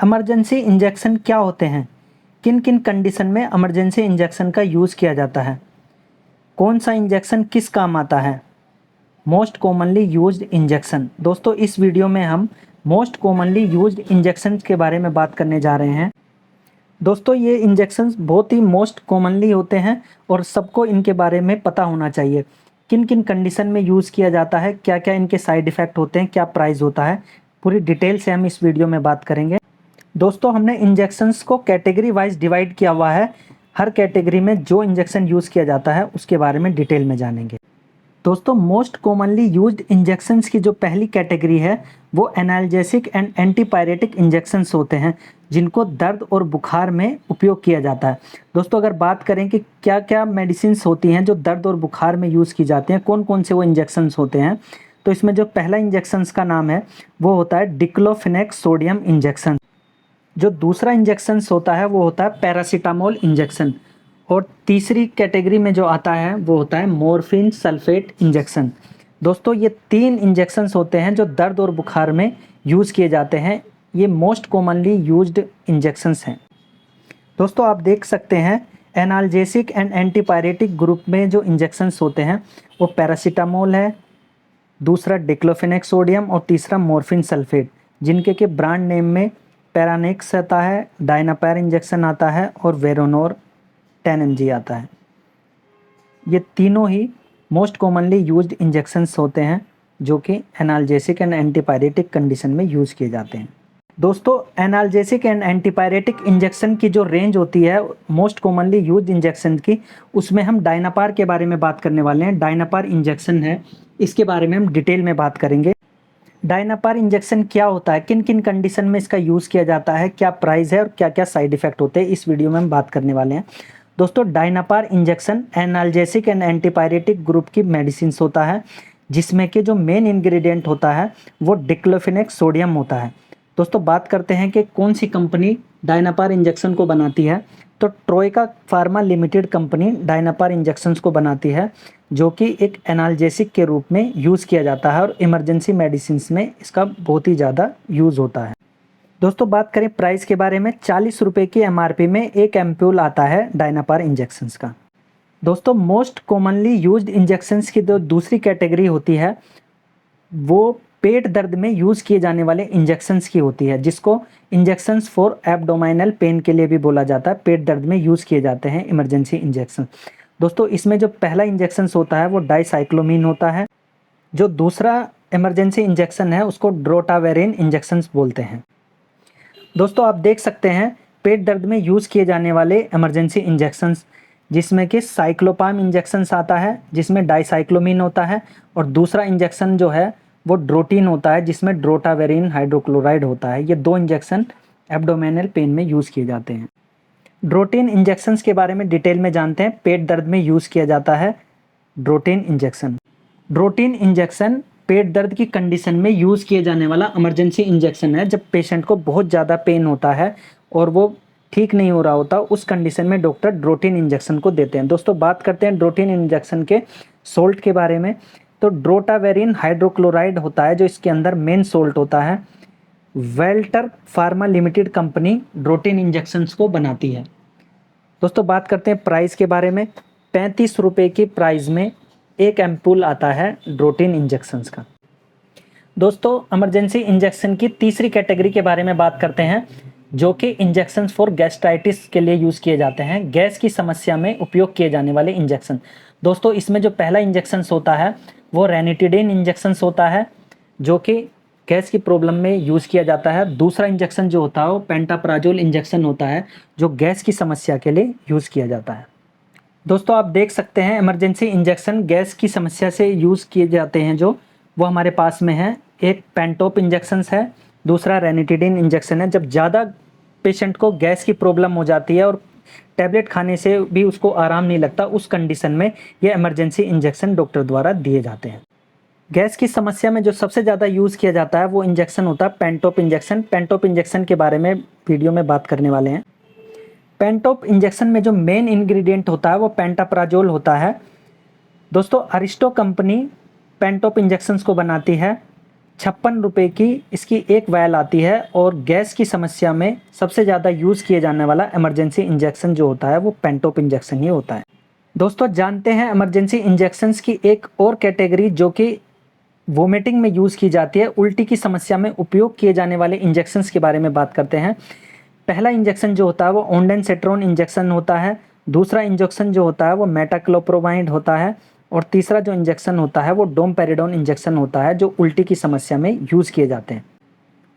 Emergency injection क्या होते हैं? किन किन कंडीशन में इमरजेंसी इंजेक्शन का यूज़ किया जाता है? कौन सा इंजेक्शन किस काम आता है? Most commonly used injection. दोस्तों इस वीडियो में हम मोस्ट कॉमनली यूज्ड इंजेक्शन के बारे में बात करने जा रहे हैं। दोस्तों ये इंजेक्शंस बहुत ही मोस्ट कॉमनली होते हैं और सबको इनके बारे में पता होना चाहिए। किन किन कंडीशन में यूज़ किया जाता है, क्या क्या इनके साइड इफ़ेक्ट होते हैं, क्या प्राइस होता है, पूरी डिटेल से हम इस वीडियो में बात करेंगे। दोस्तों हमने इंजेक्शंस को कैटेगरी वाइज डिवाइड किया हुआ है। हर कैटेगरी में जो इंजेक्शन यूज़ किया जाता है उसके बारे में डिटेल में जानेंगे। दोस्तों मोस्ट कॉमनली यूज्ड इंजेक्शंस की जो पहली कैटेगरी है वो एनाल्जेसिक एंड एंटीपायरेटिक इंजेक्शंस होते हैं, जिनको दर्द और बुखार में उपयोग किया जाता है। दोस्तों अगर बात करें कि क्या क्या मेडिसिन्स होती हैं जो दर्द और बुखार में यूज़ की जाती हैं, कौन कौन से वो इंजेक्शंस होते हैं, तो इसमें जो पहला इंजेक्शंस का नाम है वो होता है डिक्लोफेनेक सोडियम इंजेक्शन। जो दूसरा इंजेक्शंस होता है वो होता है पैरासीटामोल इंजेक्शन। और तीसरी कैटेगरी में जो आता है वो होता है मॉर्फिन सल्फेट इंजेक्शन। दोस्तों ये तीन इंजेक्शंस होते हैं जो दर्द और बुखार में यूज़ किए जाते हैं। ये मोस्ट कॉमनली यूज्ड इंजेक्शंस हैं। दोस्तों आप देख सकते हैं एनाल्जेसिक एंड एंटीपायरेटिक ग्रुप में जो इंजेक्शंस होते हैं वो पैरासीटामोल है, दूसरा डिक्लोफेनेक सोडियम और तीसरा मॉर्फिन सल्फेट, जिनके के ब्रांड नेम में पैरानेक्स आता है, डायनापायर इंजेक्शन आता है और वेरोनोर 10 mg आता है। ये तीनों ही मोस्ट कॉमनली यूज्ड इंजेक्शंस होते हैं जो कि एनाल्जेसिक एंड एंटीपायरेटिक कंडीशन में यूज़ किए जाते हैं। दोस्तों एनाल्जेसिक एंड एंटीपायरेटिक इंजेक्शन की जो रेंज होती है मोस्ट कॉमनली यूज्ड इंजेक्शन की, उसमें हम डायनापार के बारे में बात करने वाले हैं। डायनापार इंजेक्शन है, इसके बारे में हम डिटेल में बात करेंगे। डायनापार इंजेक्शन क्या होता है, किन किन कंडीशन में इसका यूज़ किया जाता है, क्या प्राइस है और क्या क्या साइड इफ़ेक्ट होते हैं, इस वीडियो में हम बात करने वाले हैं। दोस्तों Dynapar injection analgesic and antipyretic group की मेडिसिन होता है, जिसमें कि जो मेन इंग्रेडिएंट होता है वो डिक्लोफेनेक सोडियम होता है। दोस्तों बात करते हैं कि कौन सी कंपनी डायनापार इंजेक्शन को बनाती है, तो Troikaa pharma limited company Dynapar injections को बनाती है, जो कि एक एनाल्जेसिक के रूप में यूज़ किया जाता है और इमरजेंसी मेडिसिन में इसका बहुत ही ज़्यादा यूज़ होता है। दोस्तों बात करें प्राइस के बारे में, 40 रुपये की MRP में एक एम्प्यूल आता है डायनापार इंजेक्शंस का। दोस्तों मोस्ट कॉमनली यूज्ड इंजेक्शंस की जो दूसरी कैटेगरी होती है वो पेट दर्द में यूज़ किए जाने वाले इंजेक्शंस की होती है, जिसको इंजेक्शंस फॉर एब्डोमिनल पेन के लिए भी बोला जाता है। पेट दर्द में यूज़ किए जाते हैं इमरजेंसी इंजेक्शन। दोस्तों इसमें जो पहला इंजेक्शंस होता है वो डाइसाइक्लोमीन होता है। जो दूसरा इमरजेंसी इंजेक्शन है उसको ड्रोटावेरिन इंजेक्शंस बोलते हैं। दोस्तों आप देख सकते हैं पेट दर्द में यूज़ किए जाने वाले इमरजेंसी इंजेक्शंस, जिसमें कि साइक्लोपाम इंजेक्शंस आता है जिसमें डाइसाइक्लोमीन होता है, और दूसरा इंजेक्शन जो है वो ड्रोटीन होता है जिसमें ड्रोटावेरिन हाइड्रोक्लोराइड होता है। ये दो इंजेक्शन एब्डोमिनल पेन में यूज़ किए जाते हैं। ड्रोटीन इंजेक्शंस के बारे में डिटेल में जानते हैं। पेट दर्द में यूज़ किया जाता है ड्रोटीन इंजेक्शन। ड्रोटीन इंजेक्शन पेट दर्द की कंडीशन में यूज़ किए जाने वाला इमरजेंसी इंजेक्शन है। जब पेशेंट को बहुत ज़्यादा पेन होता है और वो ठीक नहीं हो रहा होता, उस कंडीशन में डॉक्टर ड्रोटीन इंजेक्शन को देते हैं। दोस्तों बात करते हैं ड्रोटीन इंजेक्शन के सोल्ट के बारे में, तो ड्रोटावेरिन हाइड्रोक्लोराइड होता है जो इसके अंदर मेन सोल्ट होता है। Welter pharma limited company Drotin injections को बनाती है। दोस्तों बात करते हैं प्राइस के बारे में, 35 रुपये की प्राइस में एक एम्पूल आता है ड्रोटीन इंजेक्शंस का। दोस्तों इमरजेंसी इंजेक्शन की तीसरी कैटेगरी के बारे में बात करते हैं, जो कि इंजेक्शंस फॉर गैस्ट्राइटिस के लिए यूज़ किए जाते हैं। गैस की समस्या में उपयोग किए जाने वाले इंजेक्शन। दोस्तों इसमें जो पहला इंजेक्शंस होता है वो रेनिटिडिन इंजेक्शंस होता है, जो कि गैस की प्रॉब्लम में यूज़ किया जाता है। दूसरा इंजेक्शन जो होता है वो पेंटाप्राजोल इंजेक्शन होता है, जो गैस की समस्या के लिए यूज़ किया जाता है। दोस्तों आप देख सकते हैं इमरजेंसी इंजेक्शन गैस की समस्या से यूज़ किए जाते हैं जो वो हमारे पास में है। एक पेंटोप इंजेक्शंस है, दूसरा रेनिटिडिन इंजेक्शन है। जब ज़्यादा पेशेंट को गैस की प्रॉब्लम हो जाती है और टैबलेट खाने से भी उसको आराम नहीं लगता, उस कंडीशन में ये इमरजेंसी इंजेक्शन डॉक्टर द्वारा दिए जाते हैं। गैस की समस्या में जो सबसे ज़्यादा यूज़ किया जाता है वो इंजेक्शन होता है पेंटोप इंजेक्शन। पेंटोप इंजेक्शन के बारे में वीडियो में बात करने वाले हैं। पेंटोप इंजेक्शन में जो मेन इंग्रेडिएंट होता है वो पेंटाप्राजोल होता है। दोस्तों अरिस्टो कंपनी पेंटोप इंजेक्शंस को बनाती है, ₹56 की इसकी एक वायल आती है और गैस की समस्या में सबसे ज़्यादा यूज़ किए जाने वाला इमरजेंसी इंजेक्शन जो होता है वो पेंटोप इंजेक्शन ही होता है। दोस्तों जानते हैं इमरजेंसी इंजेक्शंस की एक और कैटेगरी जो कि वोमिटिंग में यूज़ की जाती है, उल्टी की समस्या में उपयोग किए जाने वाले इंजेक्शंस के बारे में बात करते हैं। पहला इंजेक्शन जो होता है वो ओंडेनसेट्रोन इंजेक्शन होता है, दूसरा इंजेक्शन जो होता है वो मेटाक्लोप्रोमाइड होता है और तीसरा जो इंजेक्शन होता है वो डोमपेरिडोन इंजेक्शन होता है जो उल्टी की समस्या में यूज़ किए जाते हैं।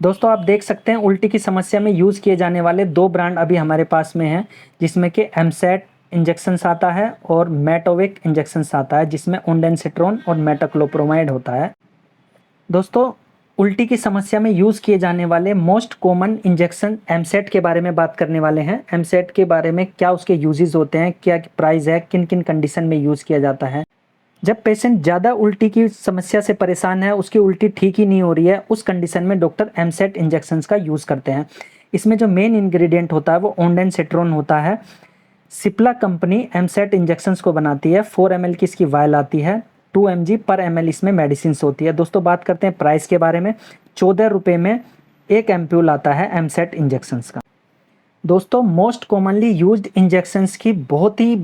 दोस्तों आप देख सकते हैं उल्टी की समस्या में यूज़ किए जाने वाले 2 ब्रांड अभी हमारे पास में हैं, जिसमें कि एमसेट इंजेक्शंस आता है और मेटोविक इंजेक्शंस आता है, जिसमें ओंडेनसेट्रोन और मेटाक्लोप्रोमाइड होता है। दोस्तों उल्टी की समस्या में यूज़ किए जाने वाले मोस्ट कॉमन इंजेक्शन एमसेट के बारे में बात करने वाले हैं। एमसेट के बारे में क्या उसके यूजेस होते हैं, क्या प्राइस है, किन किन कंडीशन में यूज़ किया जाता है। जब पेशेंट ज़्यादा उल्टी की समस्या से परेशान है, उसकी उल्टी ठीक ही नहीं हो रही है, उस कंडीशन में डॉक्टर एमसेट इंजेक्शंस का यूज़ करते हैं। इसमें जो मेन इंग्रेडिएंट होता है वो ओंडेनसेट्रोन होता है। सिप्ला कंपनी एमसेट इंजेक्शंस को बनाती है। 4 ml की इसकी वायल आती है, 2 mg पर ml इसमें मेडिसिन होती है। दोस्तों बात करते हैं प्राइस के बारे में। ₹14 में एक एम्प्यूल आता है एमसेट इंजेक्शंस का। दोस्तों मोस्ट कॉमनली यूज्ड इंजेक्शंस की बहुत ही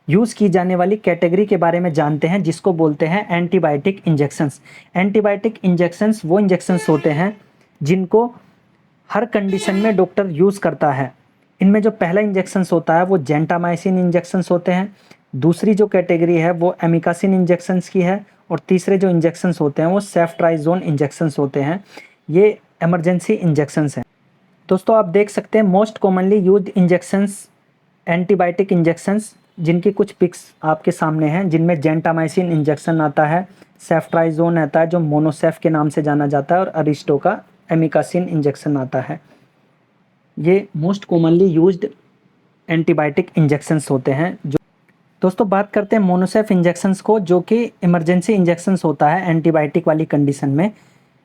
यूज़ की जाने वाली कैटेगरी के बारे में जानते हैं, जिसको बोलते हैं एंटीबायोटिक इंजेक्शंस। एंटीबायोटिक इंजेक्शंस वो इंजेक्शंस होते हैं जिनको हर कंडीशन में डॉक्टर यूज़ करता है। इनमें जो पहला इंजेक्शंस होता है वो जेंटामाइसिन इंजेक्शंस होते हैं, दूसरी जो कैटेगरी है वो एमिकासिन इंजेक्शंस की है और तीसरे जो इंजेक्शंस होते हैं वो सेफ्ट्राइजोन इंजेक्शंस होते हैं। ये इमरजेंसी इंजेक्शंस हैं। दोस्तों आप देख सकते हैं most commonly used injections antibiotic injections, जिनकी कुछ पिक्स आपके सामने हैं, जिनमें जेंटामाइसिन इंजेक्शन आता है, सेफ्ट्राइजोन आता है जो मोनोसेफ के नाम से जाना जाता है और अरिस्टो का एमिकासिन इंजेक्शन आता है। ये most commonly used antibiotic injections होते हैं। जो दोस्तों बात करते हैं मोनोसेफ इंजेक्शंस को, जो कि इमरजेंसी इंजेक्शंस होता है एंटीबायोटिक वाली कंडीशन में।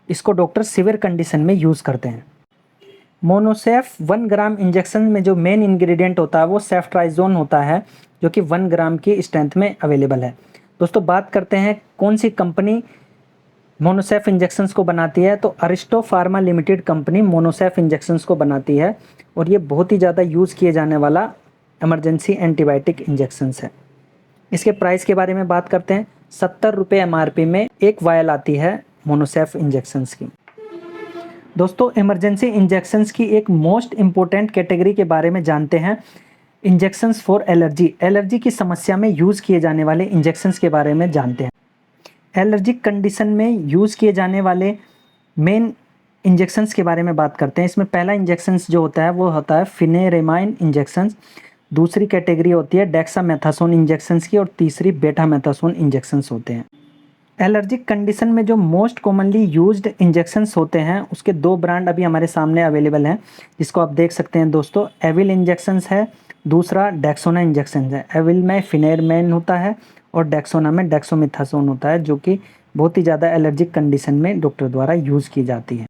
इसको डॉक्टर सीवियर कंडीशन में यूज़ करते हैं। मोनोसेफ 1 ग्राम इंजेक्शन में जो मेन इंग्रेडिएंट होता है वो सेफ्ट्राइजोन होता है, जो कि 1 ग्राम की स्ट्रेंथ में अवेलेबल है। दोस्तों बात करते हैं कौन सी कंपनी मोनोसेफ इंजेक्शंस को बनाती है, तो Aristo pharma limited company Monocef injections को बनाती है और ये बहुत ही ज़्यादा यूज़ किए जाने वाला इमरजेंसी एंटीबायोटिक इंजेक्शंस है। इसके प्राइस के बारे में बात करते हैं। ₹70 MRP में एक वायल आती है मोनोसेफ इंजेक्शंस की। दोस्तों इमरजेंसी इंजेक्शंस की एक मोस्ट इम्पोर्टेंट कैटेगरी के बारे में जानते हैं, इंजेक्शंस फॉर एलर्जी। एलर्जी की समस्या में यूज़ किए जाने वाले इंजेक्शंस के बारे में जानते हैं। एलर्जिक कंडीशन में यूज़ किए जाने वाले मेन इंजेक्शंस के बारे में बात करते हैं। इसमें पहला इंजेक्शंस जो होता है वो होता है फिनेरेमाइन इंजेक्शंस, दूसरी कैटेगरी होती है डेक्सामेथासोन इंजेक्शंस की और तीसरी बेटामेथासोन इंजेक्शंस होते हैं। एलर्जिक कंडीशन में जो मोस्ट कॉमनली यूज्ड इंजेक्शंस होते हैं उसके 2 ब्रांड अभी हमारे सामने अवेलेबल हैं, जिसको आप देख सकते हैं दोस्तों। एविल इंजेक्शंस है, दूसरा डेक्सोना इंजेक्शन है। एविल में फिनेरमैन होता है और डेक्सोना में डेक्सोमेथासोन होता है, जो कि बहुत ही ज़्यादा एलर्जिक कंडीशन में डॉक्टर द्वारा यूज़ की जाती है।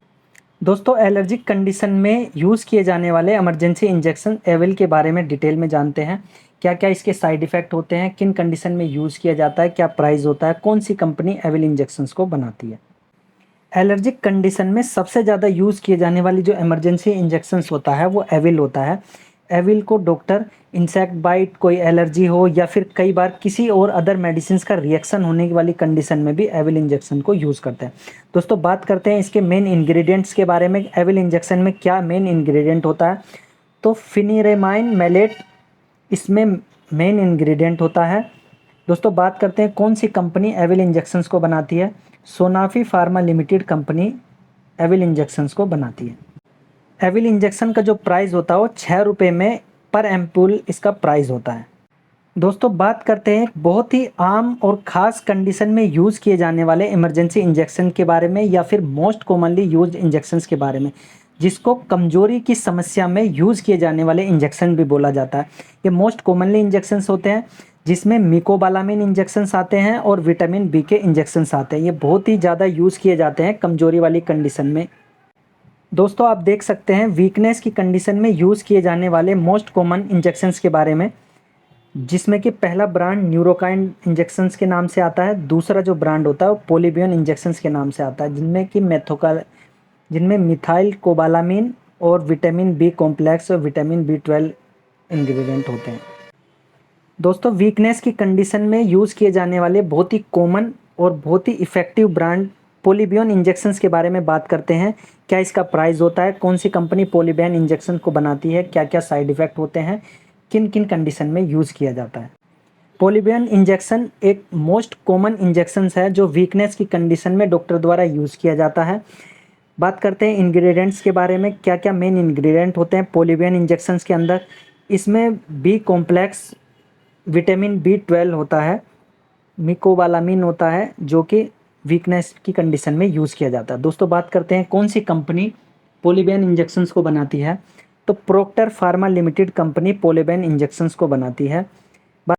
दोस्तों एलर्जिक कंडीशन में यूज़ किए जाने वाले इमरजेंसी इंजेक्शन एविल के बारे में डिटेल में जानते हैं। क्या क्या इसके साइड इफ़ेक्ट होते हैं, किन कंडीशन में यूज़ किया जाता है, क्या प्राइस होता है, कौन सी कंपनी एविल इंजेक्शंस को बनाती है। एलर्जिक कंडीशन में सबसे ज़्यादा यूज़ किए जाने वाली जो इमरजेंसी इंजेक्शंस होता है वो एविल होता है। एविल को डॉक्टर इंसेक्ट बाइट, कोई एलर्जी हो या फिर कई बार किसी और अदर मेडिसिन का रिएक्शन होने वाली कंडीशन में भी एविल इंजेक्शन को यूज़ करते हैं। दोस्तों बात करते हैं इसके मेन इंग्रेडिएंट्स के बारे में। एविल इंजेक्शन में क्या मेन इंग्रेडिएंट होता है, तो फिनिरेमाइन मैलेट इसमें मेन इंग्रेडिएंट होता है। दोस्तों बात करते हैं कौन सी कंपनी एविल इंजेक्शंस को बनाती है। Sanofi pharma limited company Avil injections को बनाती है। एविल इंजेक्शन का जो प्राइस होता है वो ₹6 में पर एम्पूल इसका प्राइस होता है। दोस्तों बात करते हैं बहुत ही आम और ख़ास कंडीशन में यूज़ किए जाने वाले इमरजेंसी इंजेक्शन के बारे में, या फिर मोस्ट कॉमनली यूज्ड इंजेक्शंस के बारे में, जिसको कमजोरी की समस्या में यूज़ किए जाने वाले इंजेक्शन भी बोला जाता है। ये मोस्ट कॉमनली इंजेक्शंस होते हैं, जिसमें मिकोबालामिन इंजेक्शंस आते हैं और विटामिन बी के इंजेक्शंस आते हैं। ये बहुत ही ज़्यादा यूज़ किए जाते हैं कमजोरी वाली कंडीशन में। दोस्तों आप देख सकते हैं वीकनेस की कंडीशन में यूज़ किए जाने वाले मोस्ट कॉमन इंजेक्शंस के बारे में। जिसमें कि पहला ब्रांड न्यूरोकाइन इंजेक्शंस के नाम से आता है, दूसरा जो ब्रांड होता है वो पोलिबियन इंजेक्शंस के नाम से आता है, जिनमें मिथाइल कोबालामिन और विटामिन बी कॉम्प्लेक्स और विटामिन बी 12 इंग्रेडिएंट होते हैं। दोस्तों, वीकनेस की कंडीशन में यूज़ किए जाने वाले बहुत ही कॉमन और बहुत ही इफ़ेक्टिव ब्रांड पोलिबियन इंजेक्शंस के बारे में बात करते हैं। क्या इसका प्राइस होता है, कौन सी कंपनी पोलिबियन इंजेक्शन को बनाती है, क्या क्या साइड इफ़ेक्ट होते हैं, किन किन कंडीशन में यूज़ किया जाता है। पोलिबियन इंजेक्शन एक मोस्ट कॉमन इंजेक्शंस है जो वीकनेस की कंडीशन में डॉक्टर द्वारा यूज़ किया जाता है। बात करते हैं इंग्रेडिएंट्स के बारे में, क्या क्या मेन इंग्रेडिएंट होते हैं पोलिबियन इंजेक्शंस के अंदर। इसमें बी कॉम्प्लेक्स, विटामिन बी 12 होता है, मिकोबालामिन होता है, जो कि वीकनेस की कंडीशन में यूज़ किया जाता है। दोस्तों, बात करते हैं कौन सी कंपनी पोलिबियन इंजेक्शंस को बनाती है। तो Proctor pharma limited company Polybion injections को बनाती है।